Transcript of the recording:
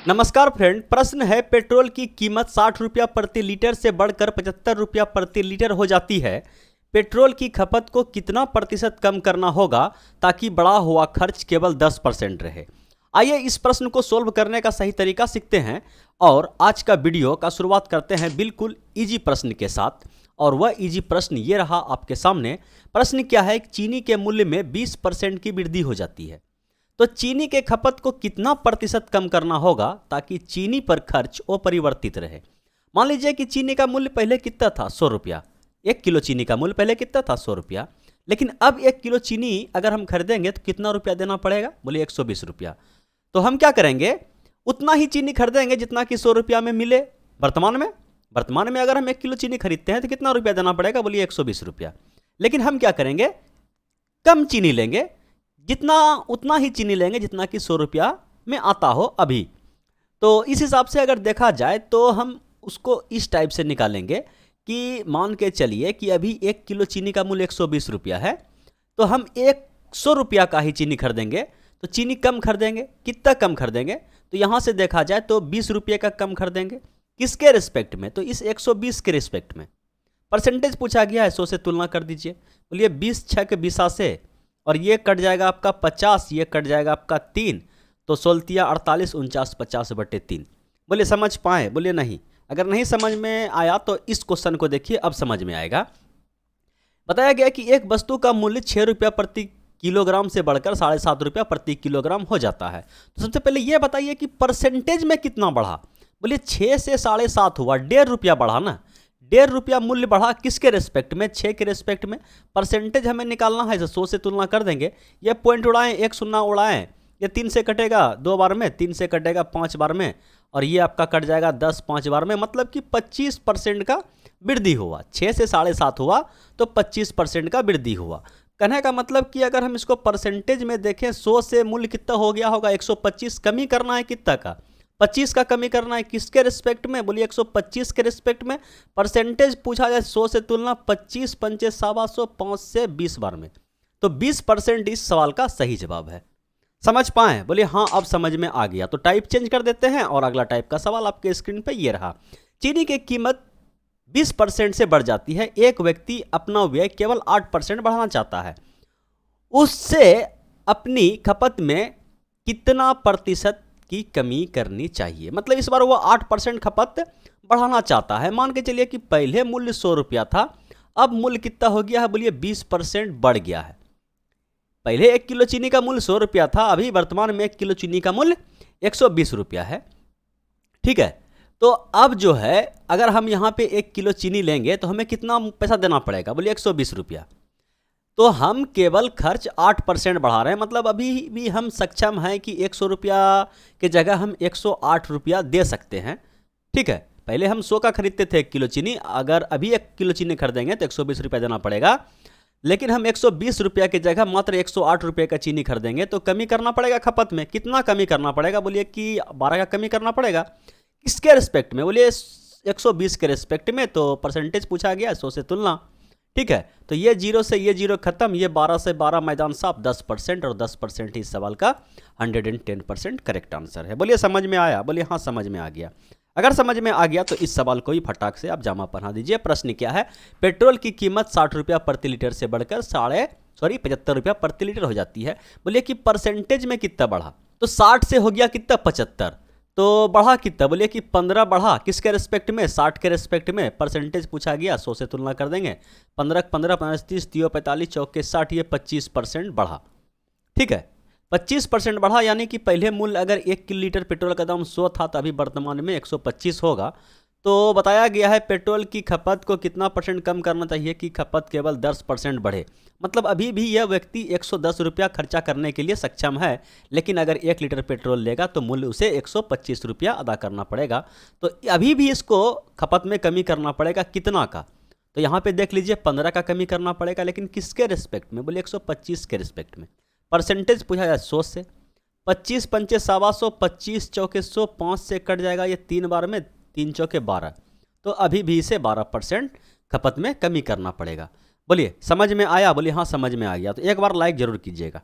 नमस्कार फ्रेंड, प्रश्न है पेट्रोल की कीमत 60 रुपया प्रति लीटर से बढ़कर 75 रुपया प्रति लीटर हो जाती है। पेट्रोल की खपत को कितना प्रतिशत कम करना होगा ताकि बढ़ा हुआ खर्च केवल 10% रहे। आइए इस प्रश्न को सोल्व करने का सही तरीका सीखते हैं और आज का वीडियो का शुरुआत करते हैं बिल्कुल इजी प्रश्न के साथ। और वह इजी प्रश्न ये रहा आपके सामने। प्रश्न क्या है, चीनी के मूल्य में 20% की वृद्धि हो जाती है तो चीनी के खपत को कितना प्रतिशत कम करना होगा ताकि चीनी पर खर्च अपरिवर्तित रहे। मान लीजिए कि चीनी का मूल्य पहले कितना था, 100 रुपया। 1 किलो चीनी का मूल्य पहले कितना था, 100 रुपया। लेकिन अब 1 किलो चीनी अगर हम खरीदेंगे तो कितना रुपया देना पड़ेगा, बोलिए 120 रुपया। तो हम क्या करेंगे, उतना ही चीनी खरीदेंगे जितना कि 100 रुपया में मिले। वर्तमान में अगर हम 1 किलो चीनी खरीदते हैं तो कितना रुपया देना पड़ेगा, बोलिए 120 रुपया। लेकिन हम क्या करेंगे, कम चीनी लेंगे, उतना ही चीनी लेंगे जितना कि 100 रुपया में आता हो अभी। तो इस हिसाब से अगर देखा जाए तो हम उसको इस टाइप से निकालेंगे कि मान के चलिए कि अभी 1 किलो चीनी का मूल्य 120 रुपया है तो हम 100 रुपया का ही चीनी खरीदेंगे। तो चीनी कम खरीदेंगे, कितना कम खरीदेंगे, तो यहाँ से देखा जाए तो 20 रुपये का कम खरीदेंगे। किसके रिस्पेक्ट में, तो इस 120 के रिस्पेक्ट में। परसेंटेज पूछा गया है, 100 से तुलना कर दीजिए। बोलिए 20 6 के 20 से, और ये कट जाएगा आपका 50, ये कट जाएगा आपका 3, तो 16 48 49 50/3। बोलिए समझ पाए, बोलिए नहीं। अगर नहीं समझ में आया तो इस क्वेश्चन को देखिए, अब समझ में आएगा। बताया गया कि एक वस्तु का मूल्य 6 रुपया प्रति किलोग्राम से बढ़कर 7.5 रुपया प्रति किलोग्राम हो जाता है। तो सबसे पहले ये बताइए कि परसेंटेज में कितना बढ़ा। बोलिए 6 से 7.5 हुआ, 1.5 रुपया बढ़ा ना। 1.5 रुपया मूल्य बढ़ा, किसके रेस्पेक्ट में, 6 के रेस्पेक्ट में। परसेंटेज हमें निकालना है, 100 से तुलना कर देंगे। ये पॉइंट उड़ाएं, 1 शून्य उड़ाएं, ये 3 से कटेगा 2 बार में, 3 से कटेगा 5 बार में, और ये आपका कट जाएगा 10 5 बार में। मतलब कि 25% का वृद्धि हुआ। 6 से 7.5 हुआ तो 25% का वृद्धि हुआ। कहने का मतलब कि अगर हम इसको परसेंटेज में देखें, 100 से मूल्य कितना हो गया होगा, 125। कमी करना है कितना का, 25 का कमी करना है। किसके रिस्पेक्ट में, बोलिए 125 के रिस्पेक्ट में। परसेंटेज पूछा जाए 100 से तुलना 25 पंचे 125, 5 से 20 बार में, तो 20% इस सवाल का सही जवाब है। समझ पाए, बोलिए हाँ अब समझ में आ गया। तो टाइप चेंज कर देते हैं और अगला टाइप का सवाल आपके स्क्रीन पे ये रहा। चीनी की कीमत 20% से बढ़ जाती है। एक व्यक्ति अपना व्यय केवल 8% बढ़ाना चाहता है। उससे अपनी खपत में कितना प्रतिशत की कमी करनी चाहिए। मतलब इस बार वो 8% खपत बढ़ाना चाहता है। मान के चलिए कि पहले मूल्य 100 रुपया था, अब मूल्य कितना हो गया है, बोलिए 20% बढ़ गया है। पहले 1 किलो चीनी का मूल्य 100 रुपया था, अभी वर्तमान में 1 किलो चीनी का मूल्य 120 रुपया है। ठीक है, तो अब जो है अगर हम यहाँ पे 1 किलो चीनी लेंगे तो हमें कितना पैसा देना पड़ेगा, बोलिए 120 रुपया। तो हम केवल खर्च 8% बढ़ा रहे हैं। मतलब अभी भी हम सक्षम हैं कि 100 रुपया के जगह हम 108 रुपया दे सकते हैं। ठीक है, पहले हम 100 का खरीदते थे 1 किलो चीनी, अगर अभी 1 किलो चीनी खरीदेंगे तो 120 रुपया देना पड़ेगा। लेकिन हम 120 रुपया के जगह मात्र 108 रुपये का चीनी खरीदेंगे तो कमी करना पड़ेगा खपत में। कितना कमी करना पड़ेगा, बोलिए कि 12 का कमी करना पड़ेगा। किसके रिस्पेक्ट में, बोलिए 120 के रिस्पेक्ट में। तो परसेंटेज पूछा गया 100 से तुलना। ठीक है, तो ये 0 से ये 0 खत्म, ये 12 से 12 मैदान साफ, 10%, और 10% ही इस सवाल का 110% करेक्ट आंसर है। बोलिए समझ में आया, बोलिए हाँ समझ में आ गया। अगर समझ में आ गया तो इस सवाल को ही फटाक से आप जामा पहना दीजिए। प्रश्न क्या है, पेट्रोल की कीमत 60 रुपया प्रति लीटर से बढ़कर 75 रुपया प्रति लीटर हो जाती है। बोलिए कि परसेंटेज में कितना बढ़ा, तो 60 से हो गया कितना 75, तो बढ़ा कितना, बोलिए कि 15 बढ़ा। किसके रिस्पेक्ट में, 60 के रिस्पेक्ट में। परसेंटेज पूछा गया 100 से तुलना कर देंगे। 15 15 15 30 30 45 चौके 60, ये 25% बढ़ा। ठीक है, 25% बढ़ा, यानी कि पहले मूल्य अगर 1 लीटर पेट्रोल का दाम 100 था तो अभी वर्तमान में 125 होगा। तो बताया गया है पेट्रोल की खपत को कितना परसेंट कम करना चाहिए कि खपत केवल 10% बढ़े। मतलब अभी भी यह व्यक्ति 110 रुपया खर्चा करने के लिए सक्षम है, लेकिन अगर 1 लीटर पेट्रोल लेगा तो मूल्य उसे 125 रुपया अदा करना पड़ेगा। तो अभी भी इसको खपत में कमी करना पड़ेगा, कितना का, तो यहाँ पे देख लीजिए 15 का कमी करना पड़ेगा। लेकिन किसके रिस्पेक्ट में, बोलिए 125 के रिस्पेक्ट में। परसेंटेज पूछा जाए 100 से, 25 पंचे 125, 25 चौके 100, 5 से कट जाएगा ये 3 बार में, 3 चौके 12, तो अभी भी इसे 12% खपत में कमी करना पड़ेगा। बोलिए समझ में आया, बोलिए हाँ समझ में आ गया। तो एक बार लाइक जरूर कीजिएगा।